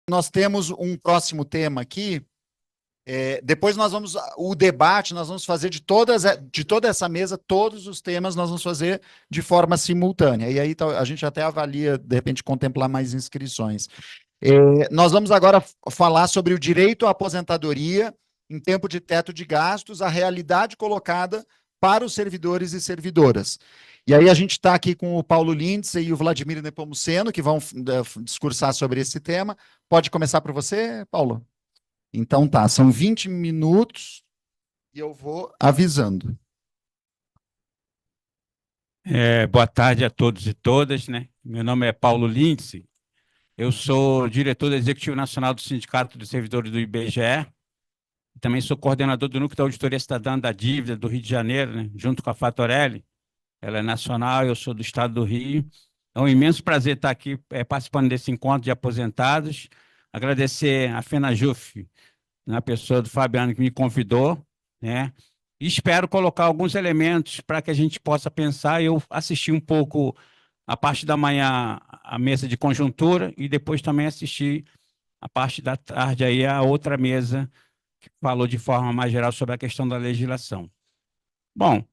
Nós temos um próximo tema aqui. Depois o debate nós vamos fazer de toda essa mesa, todos os temas nós vamos fazer de forma simultânea. E aí a gente até avalia, de repente, contemplar mais inscrições. Nós vamos agora falar sobre o direito à aposentadoria em tempo de teto de gastos, a realidade colocada para os servidores e servidoras. E aí a gente está aqui com o Paulo Lindsay e o Vladimir Nepomuceno, que vão discursar sobre esse tema. Pode começar por você, Paulo? Então tá, são 20 minutos e eu vou avisando. Boa tarde a todos e todas, né? Meu nome é Paulo Lindsay, eu sou diretor executivo nacional do Sindicato dos Servidores do IBGE, também sou coordenador do Núcleo da Auditoria Cidadã da Dívida do Rio de Janeiro, né? Junto com a Fatorelli, ela é nacional, eu sou do estado do Rio. É um imenso prazer estar aqui participando desse encontro de aposentados, agradecer a FENAJUF, na pessoa do Fabiano, que me convidou, né? E espero colocar alguns elementos para que a gente possa pensar. Eu assisti um pouco a parte da manhã a mesa de conjuntura e depois também assisti a parte da tarde aí a outra mesa que falou de forma mais geral sobre a questão da legislação. Bom,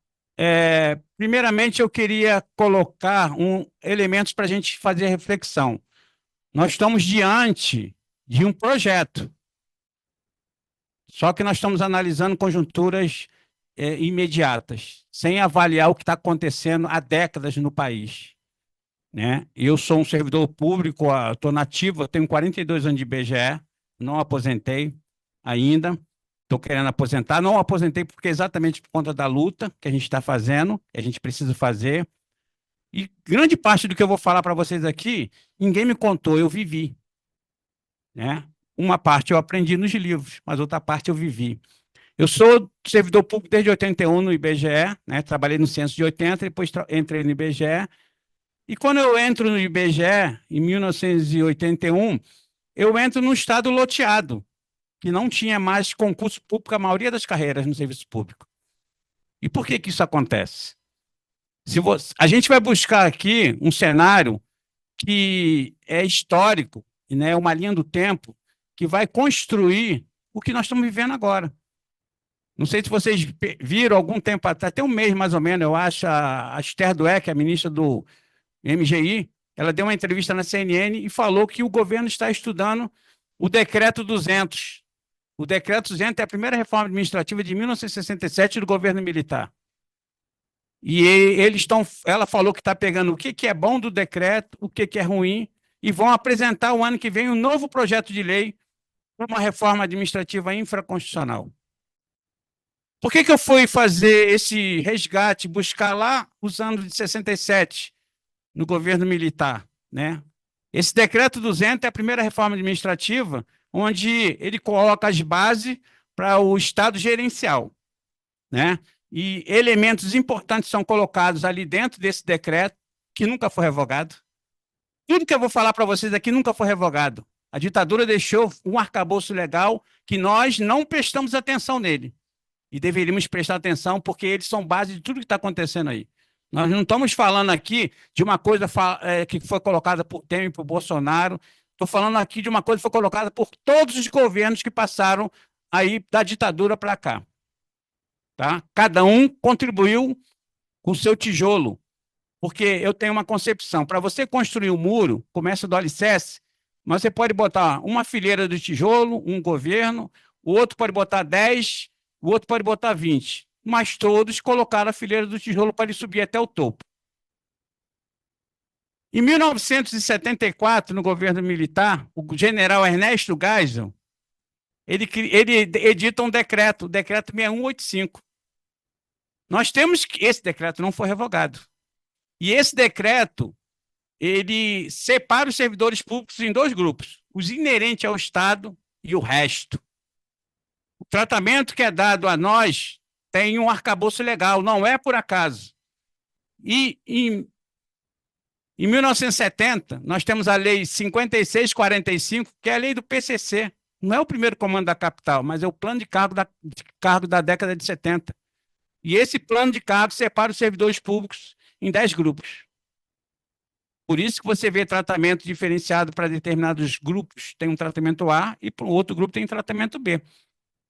primeiramente eu queria colocar elementos para a gente fazer reflexão. Nós estamos diante de um projeto, só que nós estamos analisando conjunturas imediatas, sem avaliar o que está acontecendo há décadas no país, né? Eu sou um servidor público, estou nativo, tenho 42 anos de IBGE, não aposentei ainda, estou querendo aposentar, não aposentei porque exatamente por conta da luta que a gente está fazendo, que a gente precisa fazer, e grande parte do que eu vou falar para vocês aqui, ninguém me contou, eu vivi, né? Uma parte eu aprendi nos livros, mas outra parte eu vivi. Eu sou servidor público desde 81 no IBGE, né? Trabalhei no censo de 80, depois entrei no IBGE. E quando eu entro no IBGE, em 1981, eu entro num estado loteado, que não tinha mais concurso público a maioria das carreiras no serviço público. E por que isso acontece? A gente vai buscar aqui um cenário que é histórico, né? É uma linha do tempo que vai construir o que nós estamos vivendo agora. Não sei se vocês viram algum tempo atrás, até um mês mais ou menos, eu acho, a Esther Dweck, a ministra do MGI, ela deu uma entrevista na CNN e falou que o governo está estudando o Decreto 200. O Decreto 200 é a primeira reforma administrativa de 1967 do governo militar. E ela falou que está pegando o que é bom do decreto, o que é ruim, e vão apresentar o ano que vem um novo projeto de lei para uma reforma administrativa infraconstitucional. Por que eu fui fazer esse resgate, buscar lá os anos de 67, no governo militar, né? Esse decreto 200 é a primeira reforma administrativa onde ele coloca as bases para o Estado gerencial, né? E elementos importantes são colocados ali dentro desse decreto, que nunca foi revogado. Tudo que eu vou falar para vocês aqui nunca foi revogado. A ditadura deixou um arcabouço legal que nós não prestamos atenção nele. E deveríamos prestar atenção, porque eles são base de tudo que está acontecendo aí. Nós não estamos falando aqui de uma coisa que foi colocada por Temer e por Bolsonaro, estou falando aqui de uma coisa que foi colocada por todos os governos que passaram aí da ditadura para cá. Tá? Cada um contribuiu com o seu tijolo, porque eu tenho uma concepção, para você construir um muro, começa do alicerce, mas você pode botar uma fileira de tijolo, um governo, o outro pode botar 10, o outro pode botar 20, mas todos colocaram a fileira do tijolo para ele subir até o topo. Em 1974, no governo militar, o general Ernesto Geisel, ele edita um decreto, o decreto 6185. Nós temos que esse decreto não foi revogado. E esse decreto, ele separa os servidores públicos em dois grupos, os inerentes ao Estado e o resto. O tratamento que é dado a nós tem um arcabouço legal, não é por acaso. E em 1970, nós temos a Lei 5645, que é a lei do PCC. Não é o primeiro comando da capital, mas é o plano de cargo da década de 70. E esse plano de cargo separa os servidores públicos em 10 grupos. Por isso que você vê tratamento diferenciado para determinados grupos, tem um tratamento A, e para o outro grupo tem um tratamento B.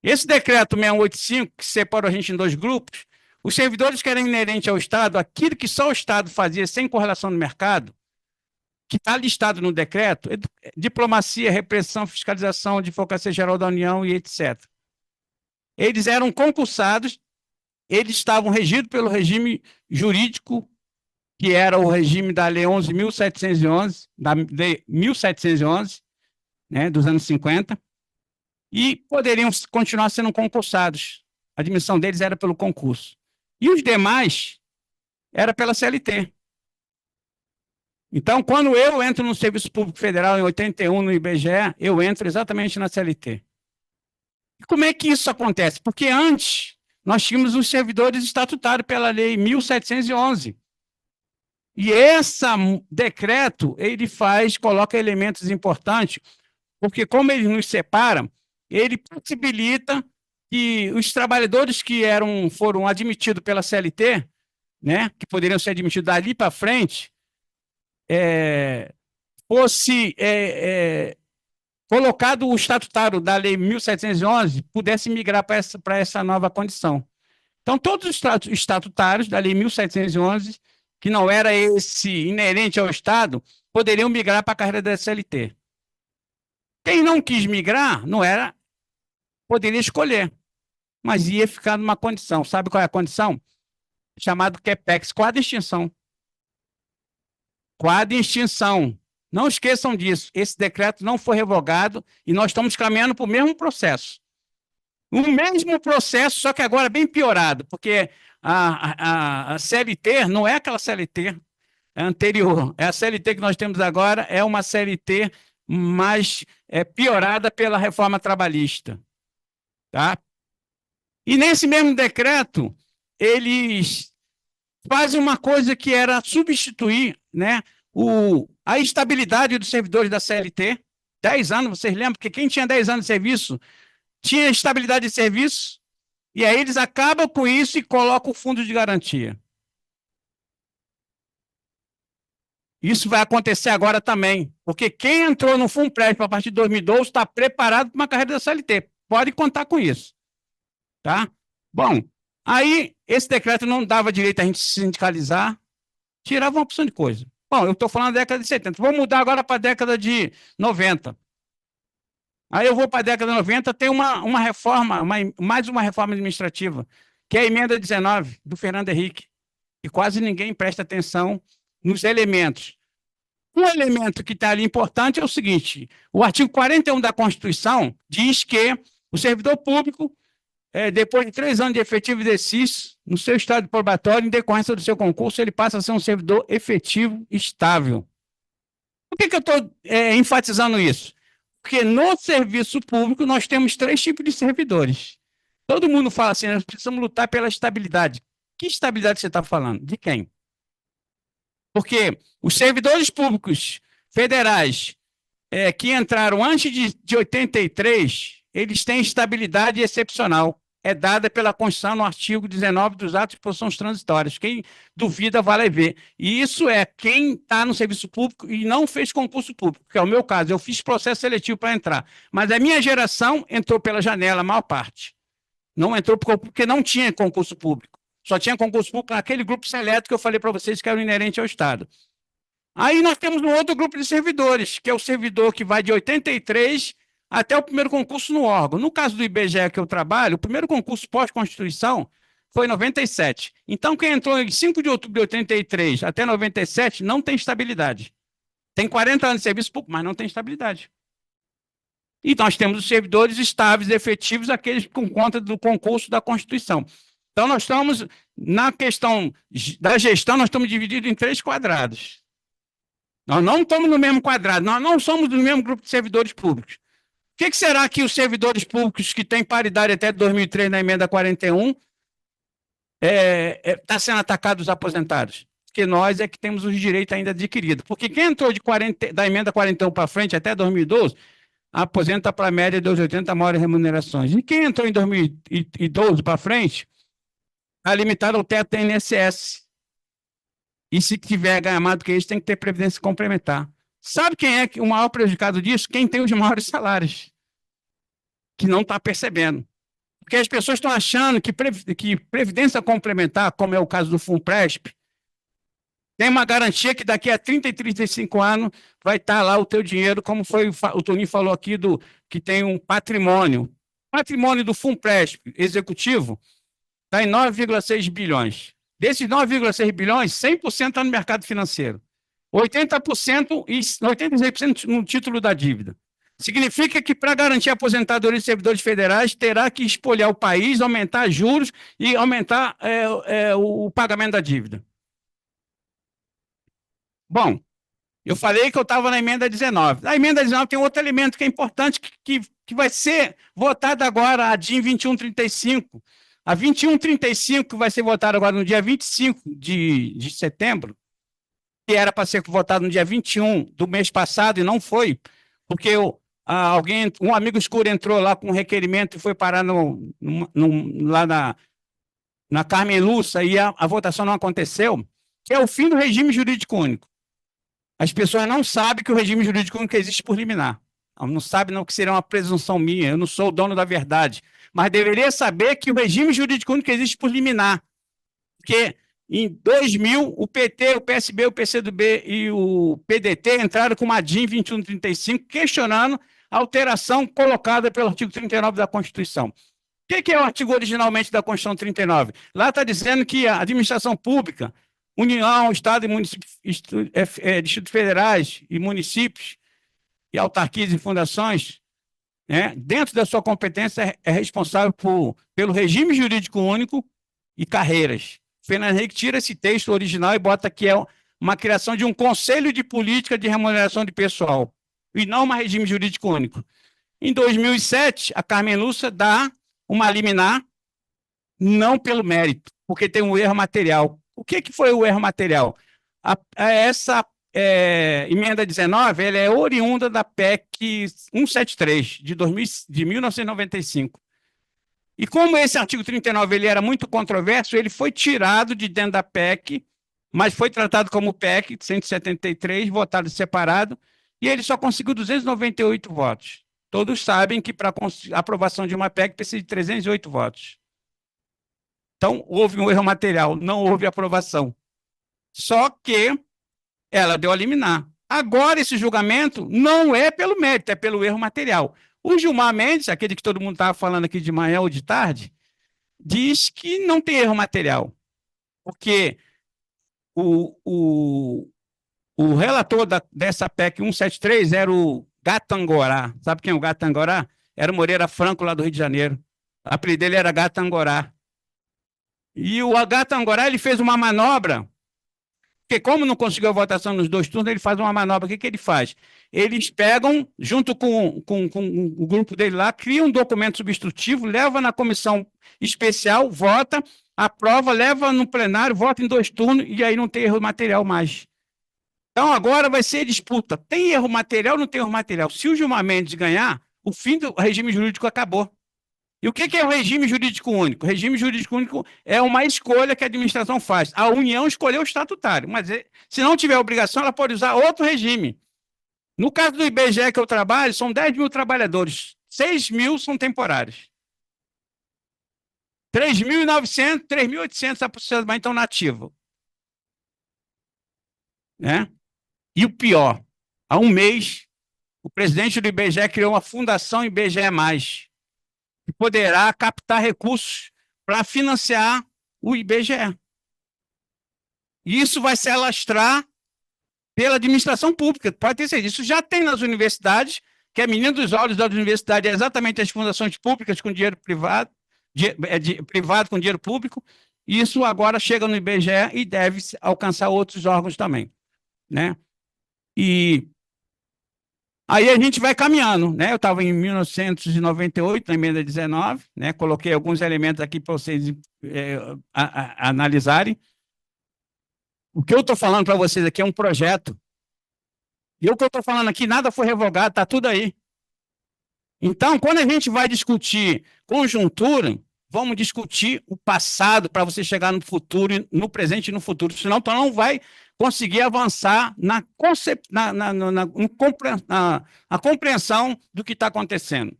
Esse decreto 685, que separa a gente em dois grupos, os servidores que eram inerentes ao Estado, aquilo que só o Estado fazia sem correlação no mercado, que está listado no decreto, diplomacia, repressão, fiscalização, advocacia geral da União e etc. Eles eram concursados, eles estavam regidos pelo regime jurídico, que era o regime da Lei 11.711, da Lei 1711, né, dos anos 50, e poderiam continuar sendo concursados. A admissão deles era pelo concurso. E os demais era pela CLT. Então, quando eu entro no Serviço Público Federal em 81, no IBGE, eu entro exatamente na CLT. E como é que isso acontece? Porque antes nós tínhamos os servidores estatutários pela Lei 1711. E esse decreto, ele coloca elementos importantes, porque como ele nos separa, ele possibilita que os trabalhadores que foram admitidos pela CLT, né, que poderiam ser admitidos dali para frente, fosse colocado o estatutário da Lei 1711, pudesse migrar para essa nova condição. Então, todos os estatutários da Lei 1711, que não era esse inerente ao Estado, poderiam migrar para a carreira da CLT. Quem não quis migrar, poderia escolher, mas ia ficar numa condição. Sabe qual é a condição? Chamado CAPEX, quadro de extinção. Quadro de extinção. Não esqueçam disso. Esse decreto não foi revogado e nós estamos caminhando para o mesmo processo. O mesmo processo, só que agora bem piorado, porque a CLT não é aquela CLT anterior. A CLT que nós temos agora é uma CLT mais piorada pela reforma trabalhista. Tá? E nesse mesmo decreto, eles fazem uma coisa que era substituir, né, a estabilidade dos servidores da CLT. 10 anos, vocês lembram? Porque quem tinha 10 anos de serviço tinha estabilidade de serviço, e aí eles acabam com isso e colocam o fundo de garantia. Isso vai acontecer agora também, porque quem entrou no FUNPRESP a partir de 2012 está preparado para uma carreira da CLT. Pode contar com isso. Tá? Bom, aí esse decreto não dava direito a gente se sindicalizar, tirava uma opção de coisa. Bom, eu estou falando da década de 70, vou mudar agora para a década de 90. Aí eu vou para a década de 90, tem uma reforma, mais uma reforma administrativa, que é a emenda 19, do Fernando Henrique, e quase ninguém presta atenção nos elementos. Um elemento que está ali importante é o seguinte: o artigo 41 da Constituição diz que o servidor público, depois de 3 anos de efetivo exercício, no seu estado probatório, em decorrência do seu concurso, ele passa a ser um servidor efetivo estável. Por que eu estou enfatizando isso? Porque no serviço público nós temos 3 tipos de servidores. Todo mundo fala assim, nós precisamos lutar pela estabilidade. Que estabilidade você está falando? De quem? Porque os servidores públicos federais que entraram antes de 83, eles têm estabilidade excepcional. É dada pela Constituição no artigo 19 dos atos de posições transitórias. Quem duvida, vai lá ver. E isso é quem está no serviço público e não fez concurso público, que é o meu caso. Eu fiz processo seletivo para entrar. Mas a minha geração entrou pela janela, a maior parte. Não entrou porque não tinha concurso público. Só tinha concurso público naquele grupo seleto que eu falei para vocês que era inerente ao Estado. Aí nós temos um outro grupo de servidores, que é o servidor que vai de 83 até o primeiro concurso no órgão. No caso do IBGE que eu trabalho, o primeiro concurso pós-Constituição foi em 97. Então, quem entrou em 5 de outubro de 83 até 97 não tem estabilidade. Tem 40 anos de serviço público, mas não tem estabilidade. E nós temos os servidores estáveis, efetivos, aqueles com conta do concurso da Constituição. Então, nós estamos, na questão da gestão, nós estamos divididos em 3 quadrados. Nós não estamos no mesmo quadrado, nós não somos do mesmo grupo de servidores públicos. O que será que os servidores públicos que têm paridade até 2003 na emenda 41 está sendo atacado os aposentados? Porque nós é que temos os direitos ainda adquiridos. Porque quem entrou da emenda 41 para frente até 2012, aposenta para a média dos 80 maiores remunerações. E quem entrou em 2012 para frente, está limitado ao teto da INSS. E se tiver ganhar mais do que isso, tem que ter previdência complementar. Sabe quem é o maior prejudicado disso? Quem tem os maiores salários, que não está percebendo. Porque as pessoas estão achando que previdência complementar, como é o caso do FUNPRESP, tem uma garantia que daqui a 30 e 35 anos vai estar lá o teu dinheiro, como foi o Toninho falou aqui, que tem um patrimônio. O patrimônio do FUNPRESP executivo está em 9,6 bilhões. Desses 9,6 bilhões, 100% está no mercado financeiro. 80% e 86% no título da dívida. Significa que, para garantir a aposentadoria de servidores federais, terá que espolhar o país, aumentar juros e aumentar o pagamento da dívida. Bom, eu falei que eu estava na emenda 19. A emenda 19 tem outro elemento que é importante, que vai ser votada agora, a DIN 2135. A 2135, que vai ser votada agora no dia 25 de setembro, que era para ser votado no dia 21 do mês passado e não foi, porque um amigo escuro entrou lá com um requerimento e foi parar lá na Carmen Lúcia e a votação não aconteceu, que é o fim do regime jurídico único. As pessoas não sabem que o regime jurídico único existe por liminar. Não sabem não que seria uma presunção minha, eu não sou o dono da verdade, mas deveria saber que o regime jurídico único existe por liminar, porque em 2000, o PT, o PSB, o PCdoB e o PDT entraram com uma DIN 2135 questionando a alteração colocada pelo artigo 39 da Constituição. O que é o artigo originalmente da Constituição 39? Lá está dizendo que a administração pública, União, Estado e municípios, distritos federais e municípios, e autarquias e fundações, né, dentro da sua competência, é responsável pelo regime jurídico único e carreiras. Fernando Henrique tira esse texto original e bota que é uma criação de um conselho de política de remuneração de pessoal, e não um regime jurídico único. Em 2007, a Carmen Lúcia dá uma liminar, não pelo mérito, porque tem um erro material. O que foi o erro material? Essa emenda 19, ela é oriunda da PEC 173, de 1995. E como esse artigo 39 ele era muito controverso, ele foi tirado de dentro da PEC, mas foi tratado como PEC 173, votado separado, e ele só conseguiu 298 votos. Todos sabem que para a aprovação de uma PEC precisa de 308 votos. Então, houve um erro material, não houve aprovação. Só que ela deu a liminar. Agora, esse julgamento não é pelo mérito, é pelo erro material. O Gilmar Mendes, aquele que todo mundo estava falando aqui de manhã ou de tarde, diz que não tem erro material, porque o relator dessa PEC 173 era o Gatangorá. Sabe quem é o Gatangorá? Era o Moreira Franco, lá do Rio de Janeiro. O apelido dele era Gatangorá. E o Gatangorá, ele fez uma manobra, porque como não conseguiu a votação nos 2 turnos, ele faz uma manobra. O que ele faz? Eles pegam, junto com o grupo dele lá, criam um documento substitutivo, leva na comissão especial, vota, aprova, leva no plenário, vota em 2 turnos, e aí não tem erro material mais. Então, agora vai ser disputa. Tem erro material ou não tem erro material? Se o Gilmar Mendes ganhar, o fim do regime jurídico acabou. E o que é o regime jurídico único? O regime jurídico único é uma escolha que a administração faz. A União escolheu o estatutário, mas se não tiver obrigação, ela pode usar outro regime. No caso do IBGE que eu trabalho, são 10 mil trabalhadores, 6 mil são temporários. 3.900, 3.800 aproximadamente estão nativos. Né? E o pior, há um mês, o presidente do IBGE criou uma fundação IBGE+, que poderá captar recursos para financiar o IBGE. E isso vai se alastrar pela administração pública, pode ter certeza. Isso já tem nas universidades, que a menina dos olhos da universidade é exatamente as fundações públicas com dinheiro privado, privado com dinheiro público, e isso agora chega no IBGE e deve alcançar outros órgãos também. Né? E aí a gente vai caminhando, né? Eu estava em 1998, na emenda 19, né? Coloquei alguns elementos aqui para vocês analisarem. O que eu estou falando para vocês aqui é um projeto. E o que eu estou falando aqui, nada foi revogado, está tudo aí. Então, quando a gente vai discutir conjuntura, vamos discutir o passado para você chegar no futuro, no presente e no futuro, senão tu não vai conseguir avançar na compreensão do que está acontecendo.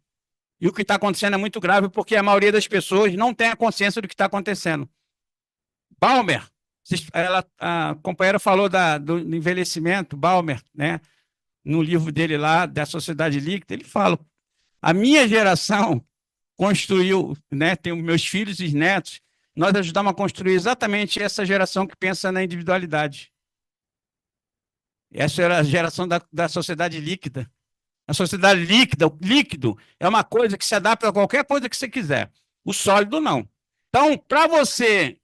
E o que está acontecendo é muito grave, porque a maioria das pessoas não tem a consciência do que está acontecendo. Balmer, a companheira falou do envelhecimento, Balmer, né? No livro dele lá, da Sociedade Líquida, ele fala, a minha geração construiu, né? Tenho meus filhos e netos, nós ajudamos a construir exatamente essa geração que pensa na individualidade. Essa era a geração da sociedade líquida. A sociedade líquida, o líquido, é uma coisa que se adapta a qualquer coisa que você quiser. O sólido, não. Então, para você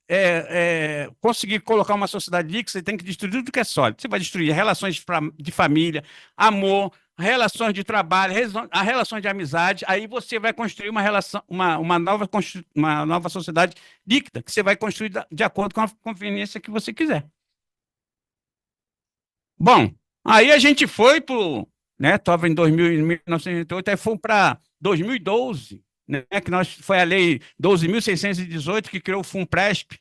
conseguir colocar uma sociedade líquida, você tem que destruir tudo que é sólido. Você vai destruir relações de família, amor, relações de trabalho, a relações de amizade. Aí você vai construir uma nova sociedade líquida, que você vai construir de acordo com a conveniência que você quiser. Bom, aí a gente foi para o, né, estava em 1998, aí fomos para 2012, né, que foi a lei 12.618 que criou o FUNPRESP,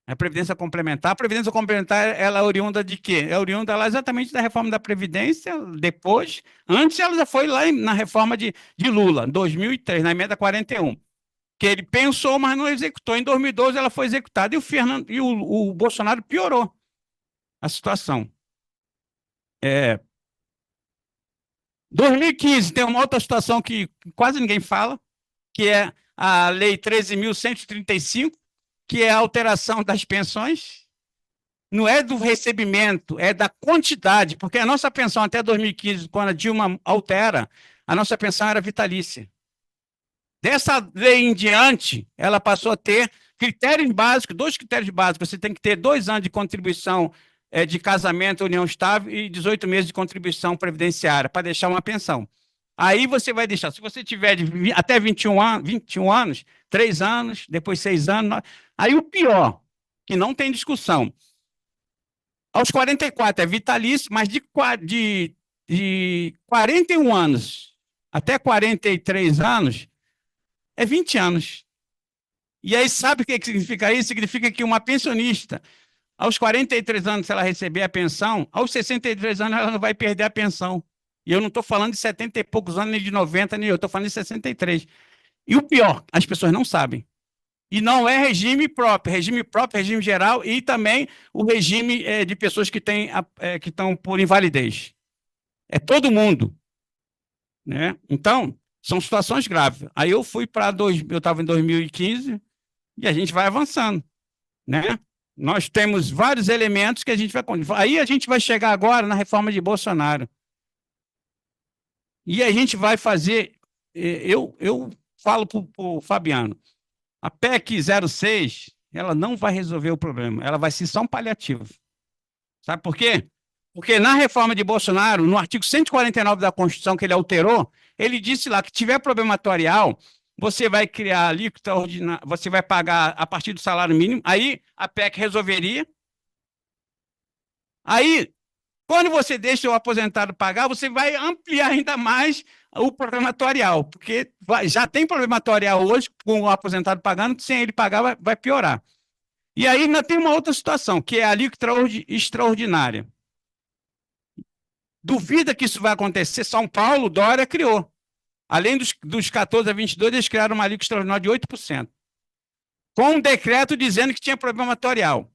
a Previdência Complementar. A Previdência Complementar, ela é oriunda de quê? É oriunda lá exatamente da reforma da Previdência, depois, antes ela já foi lá na reforma de Lula, em 2003, na emenda 41, que ele pensou, mas não executou. Em 2012 ela foi executada, e o Bolsonaro piorou a situação. 2015 tem uma outra situação que quase ninguém fala, que é a Lei 13.135, que é a alteração das pensões. Não é do recebimento, é da quantidade, porque a nossa pensão até 2015, quando a Dilma altera, a nossa pensão era vitalícia. Dessa lei em diante, ela passou a ter critérios básicos, 2 critérios básicos. Você tem que ter 2 anos de contribuição de casamento, união estável e 18 meses de contribuição previdenciária para deixar uma pensão. Aí você vai deixar, se você tiver até 21 anos, 3 anos, depois 6 anos. Aí o pior, que não tem discussão, aos 44 é vitalício, mas de 41 anos até 43 anos é 20 anos. E aí sabe o que significa isso? Significa que uma pensionista, aos 43 anos, se ela receber a pensão, aos 63 anos ela não vai perder a pensão. E eu não estou falando de 70 e poucos anos, nem de 90, nem eu estou falando de 63. E o pior, as pessoas não sabem. E não é regime próprio, regime geral e também o regime de pessoas que estão por invalidez. É todo mundo. Né? Então, são situações graves. Aí eu estava em 2015 e a gente vai avançando. Né? Nós temos vários elementos que a gente vai... Aí a gente vai chegar agora na reforma de Bolsonaro. E a gente vai fazer... Eu falo para o Fabiano, a PEC 06, ela não vai resolver o problema, ela vai ser só um paliativo. Sabe por quê? Porque na reforma de Bolsonaro, no artigo 149 da Constituição, que ele alterou, ele disse lá que tiver problema atuarial, você vai criar alíquota ordinária, você vai pagar a partir do salário mínimo, aí a PEC resolveria. Aí, quando você deixa o aposentado pagar, você vai ampliar ainda mais o problema atuarial, porque já tem problema atuarial hoje com o aposentado pagando, sem ele pagar vai piorar. E aí ainda tem uma outra situação, que é a alíquota extraordinária. Duvida que isso vai acontecer? São Paulo, Dória criou. Além dos 14 a 22, eles criaram uma alíquota extraordinária de 8%. Com um decreto dizendo que tinha problema atuarial.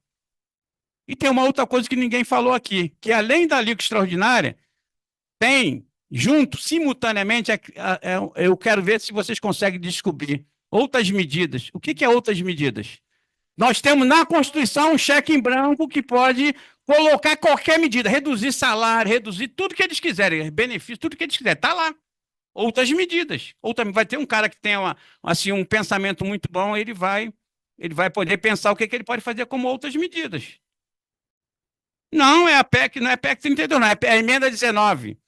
E tem uma outra coisa que ninguém falou aqui, que além da alíquota extraordinária, tem junto, simultaneamente, eu quero ver se vocês conseguem descobrir outras medidas. O que é outras medidas? Nós temos na Constituição um cheque em branco que pode colocar qualquer medida, reduzir salário, reduzir tudo que eles quiserem, benefício, tudo que eles quiserem, está lá. Outras medidas. Ou também vai ter um cara que tenha assim, um pensamento muito bom, ele vai poder pensar o que ele pode fazer como outras medidas. Não é a PEC, não é a PEC 32, não, é a emenda 19.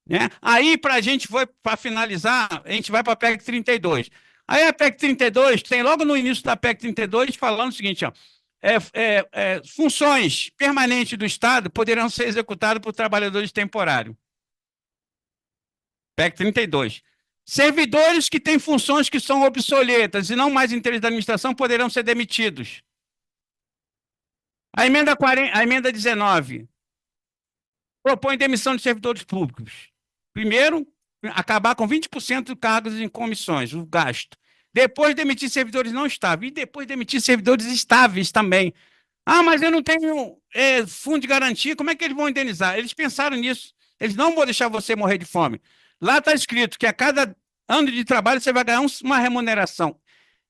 Né? Aí, para finalizar, a gente vai para a PEC 32. Aí a PEC 32, tem logo no início da PEC 32, falando o seguinte, ó, funções permanentes do Estado poderão ser executadas por trabalhadores temporários. PEC 32. Servidores que têm funções que são obsoletas e não mais interesse da administração poderão ser demitidos. A emenda 19 propõe demissão de servidores públicos. Primeiro, acabar com 20% de cargos em comissões, o gasto. Depois, demitir servidores não estáveis. E depois, demitir servidores estáveis também. Ah, mas eu não tenho fundo de garantia, como é que eles vão indenizar? Eles pensaram nisso. Eles não vão deixar você morrer de fome. Lá está escrito que a cada ano de trabalho você vai ganhar uma remuneração.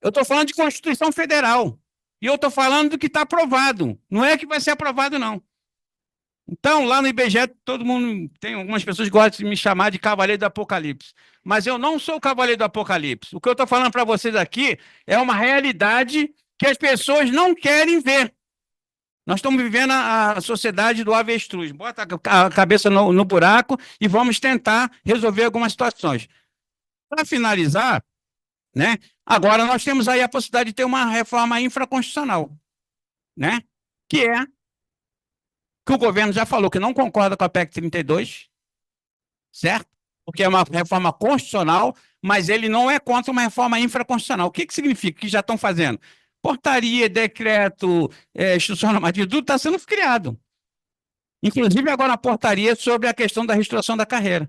Eu estou falando de Constituição Federal. E eu estou falando do que está aprovado. Não é que vai ser aprovado, não. Então, lá no IBGE, todo mundo tem algumas pessoas que gostam de me chamar de Cavaleiro do Apocalipse. Mas eu não sou o Cavaleiro do Apocalipse. O que eu estou falando para vocês aqui é uma realidade que as pessoas não querem ver. Nós estamos vivendo a sociedade do avestruz. Bota a cabeça no buraco e vamos tentar resolver algumas situações. Para finalizar, né, agora nós temos aí a possibilidade de ter uma reforma infraconstitucional, né, que é que o governo já falou que não concorda com a PEC 32, certo? Porque é uma reforma constitucional, mas ele não é contra uma reforma infraconstitucional. O que significa? Que já estão fazendo? Portaria, decreto, instrução normativa, tudo está sendo criado. Inclusive agora a portaria sobre a questão da reestruturação da carreira.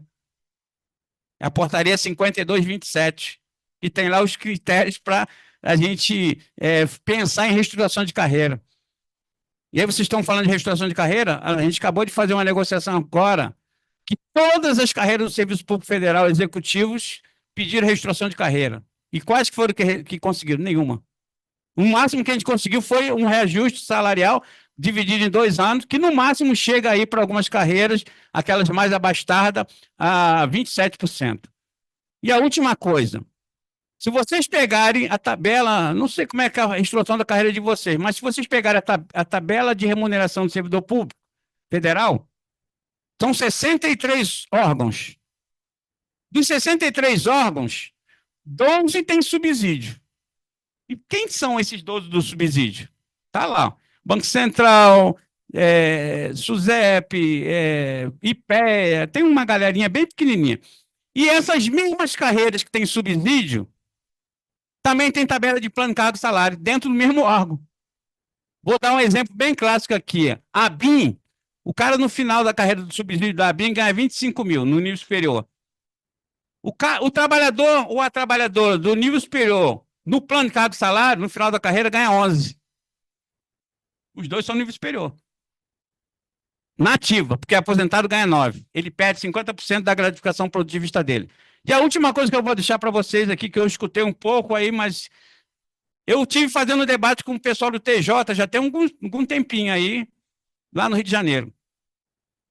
É a portaria 5227, que tem lá os critérios para a gente pensar em reestruturação de carreira. E aí vocês estão falando de reestruturação de carreira, a gente acabou de fazer uma negociação agora, que todas as carreiras do Serviço Público Federal executivos pediram reestruturação de carreira. E quais que foram que conseguiram? Nenhuma. O máximo que a gente conseguiu foi um reajuste salarial dividido em 2 anos, que no máximo chega aí para algumas carreiras, aquelas mais abastadas, a 27%. E a última coisa, se vocês pegarem a tabela, não sei como é que é a instrução da carreira de vocês, mas se vocês pegarem a tabela de remuneração do servidor público federal, são 63 órgãos. Dos 63 órgãos, 12 têm subsídio. E quem são esses 12 do subsídio? Está lá. Banco Central, SUSEP, IPEA, tem uma galerinha bem pequenininha. E essas mesmas carreiras que têm subsídio, também tem tabela de plano, cargo e salário, dentro do mesmo órgão. Vou dar um exemplo bem clássico aqui. A ABIN, o cara no final da carreira do subsídio da ABIN ganha 25 mil no nível superior. O trabalhador ou a trabalhadora do nível superior, no plano de cargo e salário, no final da carreira, ganha 11. Os dois são nível superior. Na ativa, porque aposentado ganha 9. Ele perde 50% da gratificação produtivista dele. E a última coisa que eu vou deixar para vocês aqui, que eu escutei um pouco aí, mas eu tive fazendo debate com o pessoal do TJ, já tem algum tempinho aí, lá no Rio de Janeiro.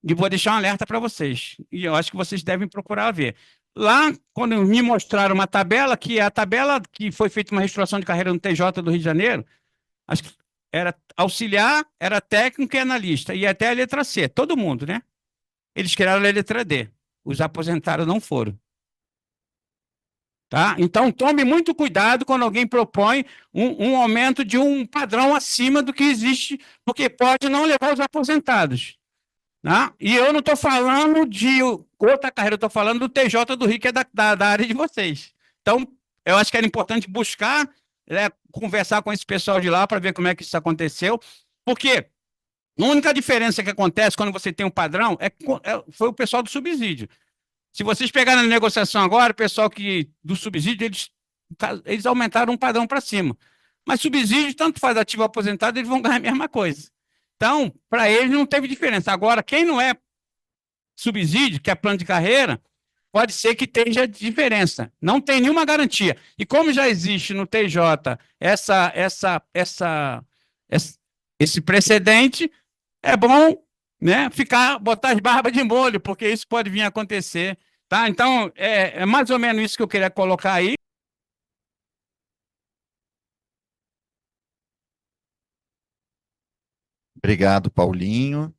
E vou deixar um alerta para vocês. E eu acho que vocês devem procurar ver. Lá, quando me mostraram uma tabela, que é a tabela que foi feita uma reestruturação de carreira no TJ do Rio de Janeiro, acho que era auxiliar, era técnico e analista, e até a letra C, todo mundo, né? Eles criaram a letra D. Os aposentados não foram. Tá? Então, tome muito cuidado quando alguém propõe um aumento de um padrão acima do que existe, porque pode não levar os aposentados. Tá? E eu não estou falando de outra carreira, eu estou falando do TJ do Rio, que é da área de vocês. Então, eu acho que era importante buscar, conversar com esse pessoal de lá para ver como é que isso aconteceu, porque a única diferença que acontece quando você tem um padrão foi o pessoal do subsídio. Se vocês pegarem na negociação agora, o pessoal do subsídio, eles aumentaram um padrão para cima. Mas subsídio, tanto faz ativo ou aposentado, eles vão ganhar a mesma coisa. Então, para eles não teve diferença. Agora, quem não é subsídio, que é plano de carreira, pode ser que tenha diferença. Não tem nenhuma garantia. E como já existe no TJ esse precedente, é bom, né, botar as barbas de molho, porque isso pode vir a acontecer. Tá? Então, é mais ou menos isso que eu queria colocar aí. Obrigado, Paulinho.